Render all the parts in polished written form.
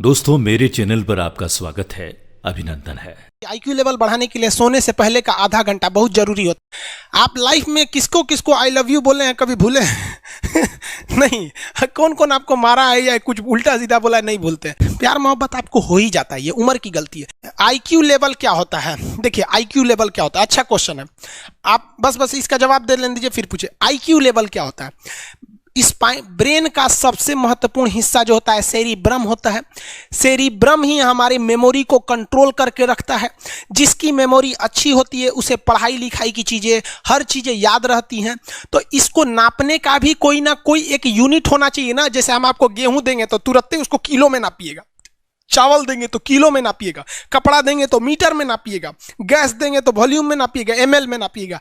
दोस्तों, मेरे चैनल पर आपका स्वागत है, अभिनंदन है। आईक्यू लेवल बढ़ाने के लिए सोने से पहले का आधा घंटा बहुत जरूरी होता है। आप लाइफ में किसको किसको आई लव यू बोले हैं, कभी भूले नहीं? कौन कौन आपको मारा है या कुछ उल्टा सीधा बोला है, नहीं भूलते। प्यार मोहब्बत आपको हो ही जाता है, ये उम्र की गलती है। आईक्यू लेवल क्या होता है? देखिए, आईक्यू लेवल क्या होता है, अच्छा क्वेश्चन है। आप बस इसका जवाब दे लेने दीजिए, फिर पूछे आईक्यू लेवल क्या होता है। इस ब्रेन का सबसे महत्वपूर्ण हिस्सा जो होता है सेरिब्रम होता है। सेरिब्रम ही हमारी मेमोरी को कंट्रोल करके रखता है। जिसकी मेमोरी अच्छी होती है उसे पढ़ाई लिखाई की चीजें, हर चीजें याद रहती हैं। तो इसको नापने का भी कोई ना कोई एक यूनिट होना चाहिए ना। जैसे हम आपको गेहूं देंगे तो तुरंत ही उसको किलो में नापिएगा, चावल देंगे तो किलो में नापिएगा, कपड़ा देंगे तो मीटर में नापिएगा, गैस देंगे तो वॉल्यूम में नापिएगा, एमएल में नापिएगा,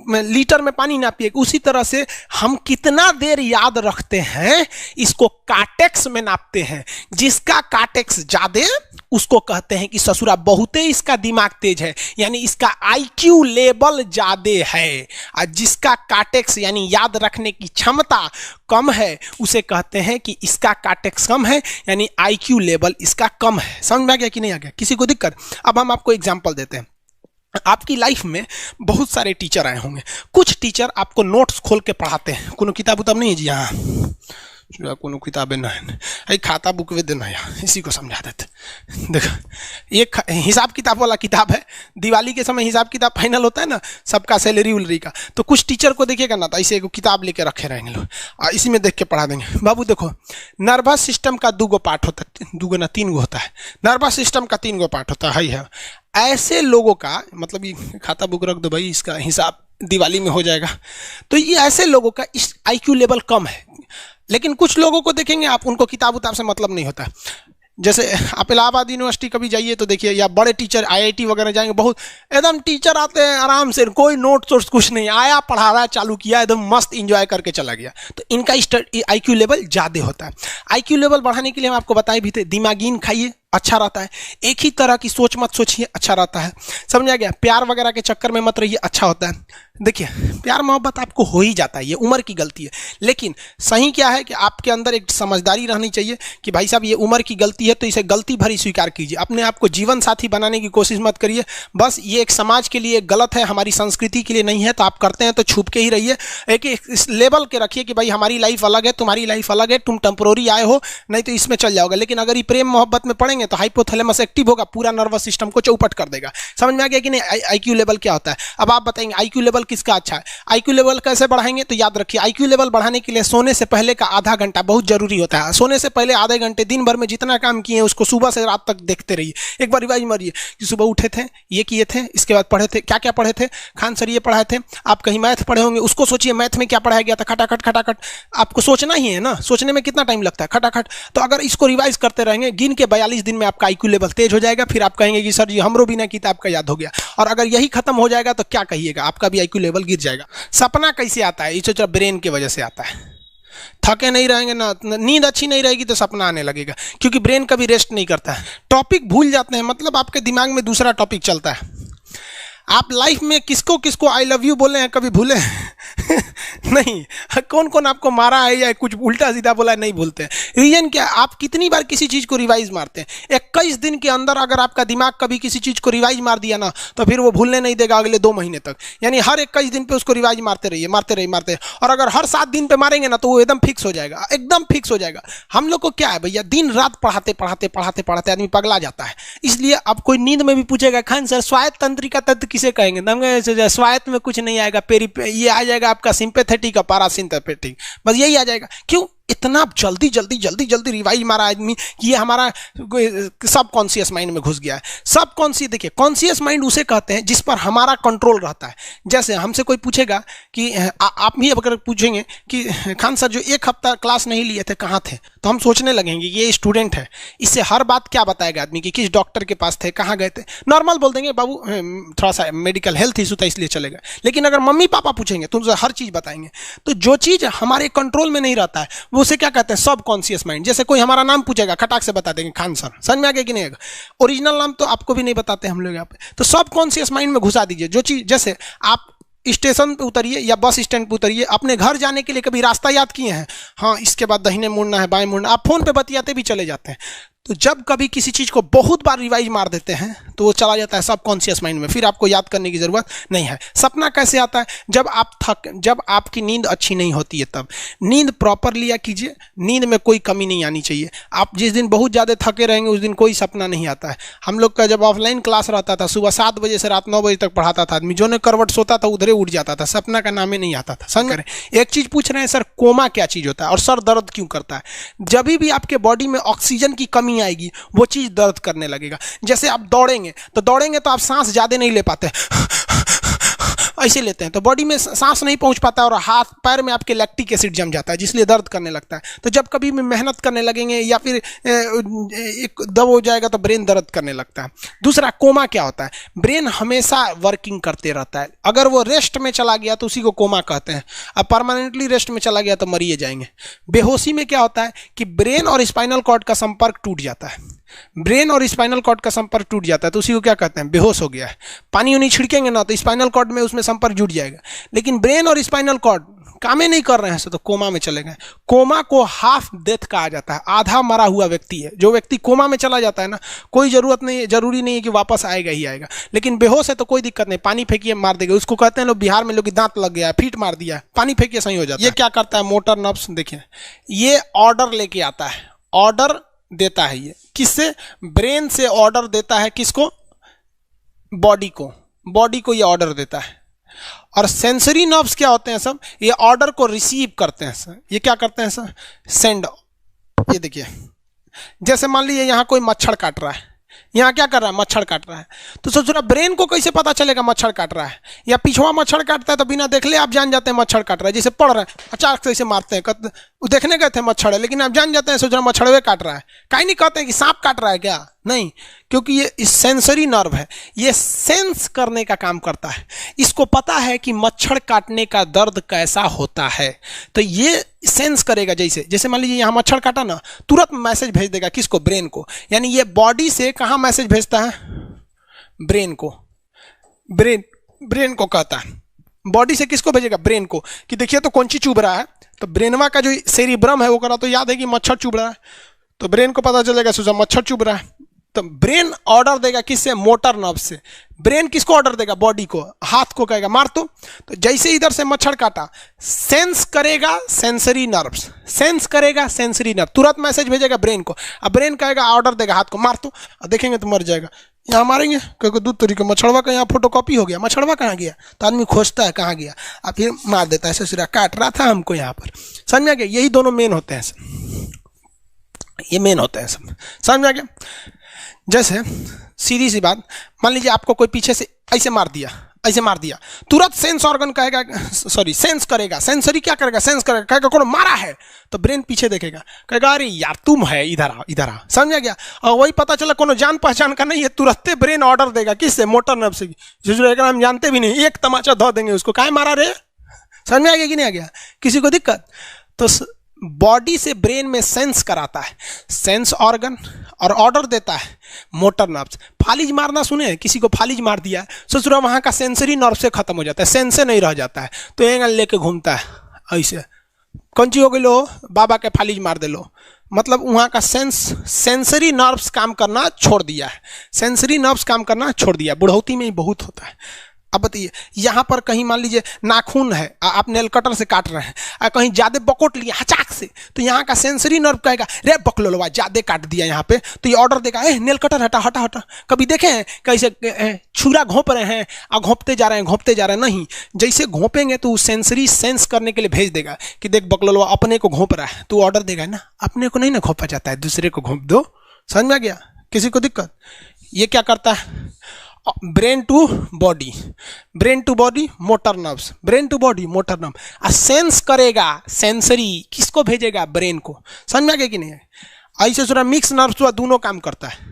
लीटर में पानी नापिएगा। उसी तरह से हम कितना देर याद रखते हैं इसको काटेक्स में नापते हैं। जिसका काटेक्स ज्यादा उसको कहते हैं कि ससुरा बहुते इसका दिमाग तेज है, यानी इसका आईक्यू लेवल ज्यादा है। और जिसका काटेक्स यानी याद रखने की क्षमता कम है उसे कहते हैं कि इसका काटेक्स कम है, यानी आईक्यू लेवल इसका कम है। समझ में आ गया कि नहीं आ गया? किसी को दिक्कत? अब हम आपको एग्जांपल देते हैं। आपकी लाइफ में बहुत सारे टीचर आए होंगे। कुछ टीचर आपको नोट्स खोल के पढ़ाते हैं। कोनो किताब उताब नहीं है जी? हाँ, कोनो किताबें ना है, खाता बुक वे देना यहाँ, इसी को समझा देते। देखो, एक हिसाब किताब वाला किताब है। दिवाली के समय हिसाब किताब फाइनल होता है ना, सबका सैलरी उलरी का। तो कुछ टीचर को देखिएगा ना, तो ऐसे एक किताब लेके रखे रहेंगे लोग, और इसी में देख के पढ़ा देंगे। बाबू देखो, नर्वस सिस्टम का 2 पार्ट होता है, 2 ना 3 होता है। नर्वस सिस्टम का 3 पार्ट होता है। ऐसे लोगों का मतलब, ये खाता बुक रख दो भाई, इसका हिसाब दिवाली में हो जाएगा। तो ये ऐसे लोगों का इस आईक्यू लेवल कम है। लेकिन कुछ लोगों को देखेंगे आप, उनको किताब उताब से मतलब नहीं होता। जैसे आप इलाहाबाद यूनिवर्सिटी कभी जाइए तो देखिए, या बड़े टीचर आईआईटी वगैरह जाएंगे, बहुत एकदम टीचर आते हैं आराम से, कोई नोट सोर्स कुछ नहीं, आया पढ़ा रहा है, चालू किया, एकदम मस्त इंजॉय करके चला गया। तो इनका आईक्यू लेवल ज़्यादा होता है। आईक्यू लेवल बढ़ाने के लिए हम आपको बताए भी थे, दिमागीन खाइए, अच्छा रहता है। एक ही तरह की सोच मत सोचिए, अच्छा रहता है। समझ आ गया? प्यार वगैरह के चक्कर में मत रहिए, अच्छा होता है। देखिए, प्यार मोहब्बत आपको हो ही जाता है, ये उम्र की गलती है। लेकिन सही क्या है कि आपके अंदर एक समझदारी रहनी चाहिए कि भाई साहब ये उम्र की गलती है, तो इसे गलती भरी स्वीकार कीजिए। अपने आप को जीवन साथी बनाने की कोशिश मत करिए। बस ये एक समाज के लिए गलत है, हमारी संस्कृति के लिए नहीं है। तो आप करते हैं तो छुप के ही रहिए। एक इस लेवल के रखिए कि भाई हमारी लाइफ अलग है, तुम्हारी लाइफ अलग है, तुम टेम्पोररी आए हो, नहीं तो इसमें चल जाओगे। लेकिन अगर ये प्रेम मोहब्बत में पड़ेंगे तो हाइपोथैलेमस एक्टिव होगा, पूरा नर्वस सिस्टम को चौपट कर देगा। समझ में आ गया कि नहीं? आईक्यू लेवल क्या होता है? अब आप बताएंगे आईक्यू लेवल किसका अच्छा है, आईक्यू लेवल कैसे बढ़ाएंगे? तो याद रखिए, आईक्यू लेवल बढ़ाने के लिए सोने से पहले का आधा घंटा बहुत जरूरी होता है। सोने से पहले आधे घंटे दिन भर में जितना काम किए उसको सुबह से रात तक देखते रहिए। एक बार रिवाइज मारिए कि सुबह उठे थे, ये किए थे, इसके बाद पढ़े थे, क्या क्या पढ़े थे। खान सर ये पढ़ाए थे, आप कहीं मैथ पढ़े होंगे, उसको सोचिए मैथ में क्या पढ़ाया गया था। खटाखट खटाखट आपको सोचना ही है ना, सोचने में कितना टाइम लगता है, खटाखट। तो अगर इसको रिवाइज करते रहेंगे, गिन के 42 दिन में आपका आईक्यू लेवल तेज हो जाएगा। फिर आप कहेंगे कि सर जी हमरो बिना किताब का याद हो गया। और अगर यही खत्म हो जाएगा तो क्या कहिएगा, आपका भी आईक्यू लेवल गिर जाएगा। सपना कैसे आता है? ये ब्रेन की वजह से आता है। थके नहीं रहेंगे ना, नींद अच्छी नहीं रहेगी तो सपना आने लगेगा, क्योंकि ब्रेन कभी रेस्ट नहीं करता है। टॉपिक भूल जाते हैं, मतलब आपके दिमाग में दूसरा टॉपिक चलता है। आप लाइफ में किसको किसको आई लव यू बोले हैं, कभी भूले नहीं? कौन कौन आपको मारा है या कुछ उल्टा सीधा बोला है, नहीं भूलते। रीजन क्या? आप कितनी बार किसी चीज़ को रिवाइज मारते हैं। 21 दिन के अंदर अगर आपका दिमाग कभी किसी चीज़ को रिवाइज मार दिया ना, तो फिर वो भूलने नहीं देगा अगले 2 महीने तक। यानी हर 21 दिन पे उसको रिवाइज मारते रहिए, मारते रहिए, मारते। और अगर हर 7 दिन पे मारेंगे ना तो वो एकदम फिक्स हो जाएगा, एकदम फिक्स हो जाएगा। हम लोग को क्या है भैया, दिन रात पढ़ाते पढ़ाते पढ़ाते पढ़ाते आदमी पगला जाता है। इसलिए अब कोई नींद में भी पूछेगा, खान सर स्वायत्त तंत्रिका तत्व किसे कहेंगे? स्वायत्त में कुछ नहीं आएगा, ये आ जाएगा आपका सिंपैथेटिक और पैरासिम्पैथेटिक, बस यही आ जाएगा। क्यों इतना जल्दी जल्दी जल्दी जल्दी रिवाइज मारा आदमी? ये हमारा सब कॉन्शियस माइंड में घुस गया है। सब कॉन्शियस, देखिए कॉन्शियस माइंड उसे कहते हैं जिस पर हमारा कंट्रोल रहता है। जैसे हमसे कोई पूछेगा कि आप भी अगर पूछेंगे कि खान सर जो 1 हफ्ता क्लास नहीं लिए थे कहाँ थे, तो हम सोचने लगेंगे ये स्टूडेंट है, इससे हर बात क्या बताएगा आदमी कि किस डॉक्टर के पास थे, कहाँ गए थे। नॉर्मल बोल देंगे बाबू थोड़ा सा मेडिकल हेल्थ इशू था इसलिए चले गए। लेकिन अगर मम्मी पापा पूछेंगे तो उनसे हर चीज़ बताएंगे। तो जो चीज़ हमारे कंट्रोल में नहीं रहता है उसे क्या कहते हैं, सब कॉन्शियस माइंड। जैसे कोई हमारा नाम पूछेगा, खटाक से बता देंगे खान सर, समझ में आ गया कि नहीं? ओरिजिनल नाम तो आपको भी नहीं बताते हम लोग यहाँ पे। तो सब कॉन्शियस माइंड में घुसा दीजिए जो चीज़। जैसे आप स्टेशन पे उतरिए या बस स्टैंड पे उतरिए, अपने घर जाने के लिए कभी रास्ता याद किए हैं? हाँ, इसके बाद दाहिने मुड़ना है, बाएं मुड़ना, आप फोन पे बतियाते भी चले जाते हैं। तो जब कभी किसी चीज़ को बहुत बार रिवाइज मार देते हैं तो वो चला जाता है सबकॉन्शियस माइंड में, फिर आपको याद करने की ज़रूरत नहीं है। सपना कैसे आता है? जब आपकी नींद अच्छी नहीं होती है तब। नींद प्रॉपर लिया कीजिए, नींद में कोई कमी नहीं आनी चाहिए। आप जिस दिन बहुत ज़्यादा थके रहेंगे उस दिन कोई सपना नहीं आता है। हम लोग का जब ऑफलाइन क्लास रहता था, सुबह 7 बजे से रात 9 बजे तक पढ़ाता था आदमी, जो ने करवट सोता था उधरे उठ जाता था, सपना का नाम ही नहीं आता था। समझ रहे? एक चीज़ पूछ रहे हैं सर, कोमा क्या चीज़ होता है और सर दर्द क्यों करता है? जब भी आपके बॉडी में ऑक्सीजन की कमी आएगी वो चीज़ दर्द करने लगेगा। जैसे आप दौड़ेंगे तो आप सांस ज़्यादा नहीं ले पाते, ऐसे लेते हैं तो बॉडी में सांस नहीं पहुंच पाता और हाथ पैर में आपके लैक्टिक एसिड जम जाता है, जिसलिए दर्द करने लगता है। तो जब कभी भी मेहनत करने लगेंगे या फिर एक दब हो जाएगा तो ब्रेन दर्द करने लगता है। दूसरा, कोमा क्या होता है? ब्रेन हमेशा वर्किंग करते रहता है। अगर वो रेस्ट में चला गया तो उसी को कोमा कहते हैं। अब परमानेंटली रेस्ट में चला गया तो मरिए जाएंगे। बेहोशी में क्या होता है कि ब्रेन और स्पाइनल कॉर्ड का संपर्क टूट जाता है। ब्रेन और स्पाइनल कॉर्ड का संपर्क टूट जाता है तो उसी को क्या कहते हैं? बेहोश हो गया है। पानी उनी छिड़केंगे ना तो स्पाइनल कॉर्ड में उसमें संपर्क जुट जाएगा, लेकिन ब्रेन और स्पाइनल कॉर्ड काम ही नहीं कर रहे हैं तो कोमा में चले गए। कोमा को हाफ डेथ कहा जाता है, आधा मरा हुआ व्यक्ति है। जो व्यक्ति कोमा में चला जाता है ना, कोई जरूरी नहीं है कि वापस आएगा ही आएगा, लेकिन बेहोश है तो कोई दिक्कत नहीं, पानी फेंकिए मार देगा। उसको कहते हैं लोग बिहार में, लोग की दांत लग गया, फीट मार दिया, पानी फेंकिए सही हो जाता है। ये क्या करता है? मोटर नर्व्स, देखिए ये ऑर्डर लेके आता है, ऑर्डर देता है। ये किससे? ब्रेन से ऑर्डर देता है। किसको? बॉडी को ये ऑर्डर देता है। और सेंसरी नर्व्स क्या होते हैं सब? ये ऑर्डर को रिसीव करते हैं सर। ये क्या करते हैं सर? सेंड। ये देखिए, जैसे मान लीजिए यहाँ कोई मच्छर काट रहा है, यहाँ क्या कर रहा है? मच्छर काट रहा है। तो सोच रहा, ब्रेन को कैसे पता चलेगा मच्छर काट रहा है? या पिछवा मच्छर काटता है तो बिना देख ले आप जान जाते हैं मच्छर काट रहा है। जैसे पढ़ रहे हैं, अचानक से ऐसे मारते हैं, देखने गए थे मच्छर है, लेकिन आप जान जाते हैं, सोच रहे मच्छरवे काट रहा है। कहीं नहीं कहते हैं कि सांप काट रहा है क्या? नहीं, क्योंकि ये सेंसरी नर्व है, ये सेंस करने का काम करता है। इसको पता है कि मच्छर काटने का दर्द कैसा होता है, तो ये सेंस करेगा। जैसे मान लीजिए यहाँ मच्छर काटा ना, तुरंत मैसेज भेज देगा। किसको? ब्रेन को। यानी ये बॉडी से कहाँ मैसेज भेजता है? ब्रेन को। ब्रेन को कहता है। बॉडी से किसको भेजेगा? ब्रेन को, कि देखिए तो कौन सी चुभ रहा है। तो ब्रेनवा का जो सेरिब्रम है वो करा तो याद है कि मच्छर चुभ रहा है, तो ब्रेन को पता चलेगा सोचा मच्छर चुभ रहा है, तो ब्रेन ऑर्डर देगा किससे? मोटर नर्व से। ब्रेन किसको ऑर्डर देगा? बॉडी को। हाथ को कहेगा मार तो जैसे इधर से मच्छर काटा, सेंस करेगा सेंसरी नर्व्स, सेंस करेगा सेंसरी नर्व, तुरंत मैसेज भेजेगा ब्रेन को। अब ब्रेन कहेगा, ऑर्डर देगा हाथ को मार तो, देखेंगे तो मर जाएगा। यहाँ मारेंगे क्योंकि दूध तरीके मच्छरवा का यहाँ फोटोकॉपी हो गया, मच्छरवा कहाँ गया? तो आदमी खोजता है कहाँ गया, अब फिर मार देता है, ससुरा काट रहा था हमको यहाँ पर। समझ में आ गया? यही दोनों मेन होते हैं, ये मेन होते हैं सब। समझ में आ गया? जैसे सीधी सी बात, मान लीजिए आपको कोई पीछे से ऐसे मार दिया, तुरंत सेंस ऑर्गन कहेगा, सेंस करेगा, सेंसरी क्या करेगा? सेंस करेगा, कहेगा कौन मारा है, तो ब्रेन पीछे देखेगा, कहेगा अरे यार तुम है, इधर आ। समझ गया? और वही पता चला कोनो जान पहचान का नहीं है, तुरंत ब्रेन ऑर्डर देगा। किससे? मोटर नर्व से। जो हम जानते भी नहीं, एक तमाचा धो देंगे उसको, काहे मारा रे? समझ में आ गया कि नहीं आ गया? किसी को दिक्कत? तो बॉडी से ब्रेन में सेंस कराता है, सेंस ऑर्गन, और ऑर्डर देता है मोटर नर्व्स। फालिज मारना सुने? किसी को फालिज मार दिया, सोच रहा वहाँ का सेंसरी नर्व से खत्म हो जाता है, सेंस से नहीं रह जाता है, तो एंगल लेके घूमता है ऐसे। कौन ची हो गई लो? बाबा के फालिज मार दे लो, मतलब वहाँ का सेंसरी नर्व्स काम करना छोड़ दिया है, सेंसरी नर्व्स काम करना छोड़ दिया। बुढ़ौती में ही बहुत होता है। अब बताइए, यहाँ पर कहीं मान लीजिए नाखून है, आप नेल कटर से काट रहे हैं, कहीं ज्यादा बकोट लिया हचाक से, तो यहाँ का सेंसरी नर्व कहेगा रे बकलोलवा ज्यादा काट दिया यहाँ पे, तो ये ऑर्डर देगा नेल कटर हटा हटा हटा। कभी देखे हैं कैसे छुरा घोंप रहे हैं और घोंपते जा रहे हैं? नहीं, जैसे घोंपेंगे तो सेंसरी सेंस करने के लिए भेज देगा कि देख बकलोलवा अपने को घोंप रहा है, तो ऑर्डर देगा ना, अपने को नहीं ना घोंपा जाता है, दूसरे को घोंप दो। समझ में आ गया? किसी को दिक्कत? ये क्या करता है? Brain to body, motor nerves, brain to body motor nerve. Sense करेगा, सेंसरी किसको भेजेगा? ब्रेन को। समझ में आ गया कि नहीं? ऐसे सुना मिक्स नर्व्स हुआ, दोनों काम करता है।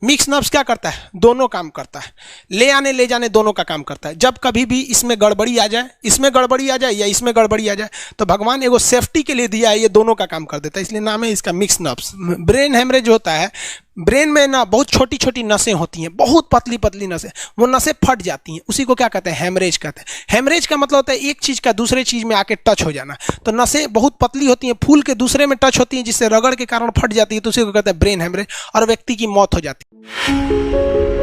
मिक्स नर्व्स क्या करता है? दोनों काम करता है, ले आने ले जाने दोनों का काम करता है। जब कभी भी इसमें गड़बड़ी आ जाए, इसमें गड़बड़ी आ जाए या इसमें गड़बड़ी आ जाए, तो भगवान एगो सेफ्टी के लिए दिया है, ये दोनों का काम कर देता है, इसलिए नाम है इसका मिक्स नर्व्स। ब्रेन हेमरेज होता है, ब्रेन में ना बहुत छोटी छोटी नसें होती हैं, बहुत पतली पतली नसें, वो नसें फट जाती हैं, उसी को क्या कहते हैं, हेमरेज कहते हैं। हेमरेज का मतलब होता है एक चीज का दूसरे चीज में आके टच हो जाना। तो नसें बहुत पतली होती हैं, फूल के दूसरे में टच होती हैं, जिससे रगड़ के कारण फट जाती है, तो उसी को कहते हैं ब्रेन हेमरेज, और व्यक्ति की मौत हो जाती है।